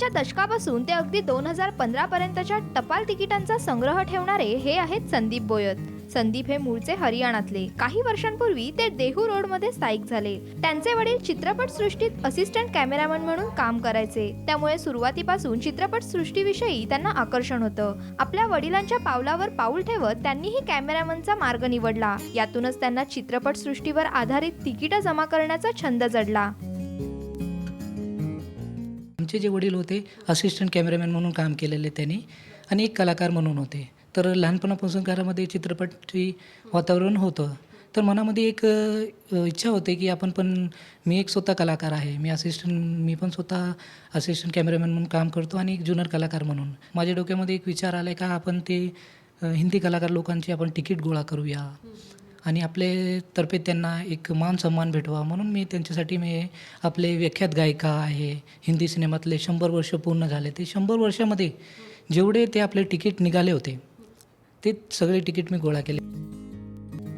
मागच्या दशकापासून ते अगदी 2015 पर्यंतच्या टपाल तिकिटांचा संग्रह ठेवणारे हे आहेत संदीप बोयत. संदीप हे मूळचे हरियाणातले. काही वर्षांपूर्वी ते देहू रोडमध्ये स्थायिक झाले. त्यांचे वडील चित्रपट सृष्टीत असिस्टंट कॅमेरामन म्हणून काम करायचे. त्यामुळे सुरुवातीपासून चित्रपट सृष्टीविषयी त्यांना आकर्षण होतं. आपल्या वडिलांच्या पावलावर पाऊल ठेवत त्यांनीही कॅमेरामनचा मार्ग निवडला. यातूनच त्यांना चित्रपट सृष्टीवर आधारित तिकीटं जमा करण्याचा छंद जडला. आमचे जे वडील होते असिस्टंट कॅमेरामॅन म्हणून काम केलेले त्यांनी आणि एक कलाकार म्हणून होते. तर लहानपणापासून घरामध्ये चित्रपटची वातावरण होतं. तर मनामध्ये एक इच्छा होती की मी एक स्वतः कलाकार आहे. मी पण स्वतः असिस्टंट कॅमेरामॅन म्हणून काम करतो आणि एक ज्युनियर कलाकार म्हणून. माझ्या डोक्यामध्ये एक विचार आला का आपण ते हिंदी कलाकार लोकांची आपण तिकीट गोळा करूया आणि आपल्यातर्फे त्यांना एक मान सन्मान भेटवा. म्हणून मी त्यांच्यासाठी आपले विख्यात गायिका आहे हिंदी सिनेमातले 100 वर्ष पूर्ण झाले. ते 100 वर्षामध्ये जेवढे ते आपले तिकीट निघाले होते ते सगळे तिकीट मी गोळा केले.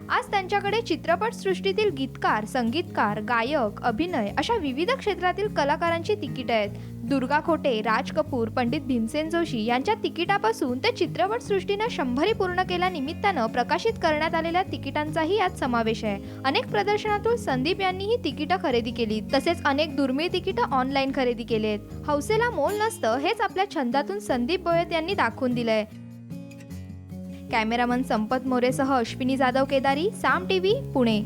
आज त्यांच्याकडे चित्रपट सृष्टीतील गीतकार, संगीतकार, गायक, अभिनय अशा विविध क्षेत्रातील कलाकारांची तिकीटं आहेत. दुर्गा खोटे, राज कपूर, पंडित भीमसेन जोशी यांच्या तिकिटापासून ते चित्रपट सृष्टीनं 100 पूर्ण केल्यानिमित्तानं प्रकाशित करण्यात आलेल्या तिकिटांचाही यात समावेश आहे. अनेक प्रदर्शनातून संदीप यांनी ही तिकीटं खरेदी केली. तसेच अनेक दुर्मिळ तिकीटं ऑनलाईन खरेदी केली आहेत. हौसेला मोल नसतं हेच आपल्या छंदातून संदीप बोयत यांनी दाखवून दिलंय. कॅमेरामन संपत मोरेसह अश्विनी जाधव केदारी, साम टीव्ही, पुणे.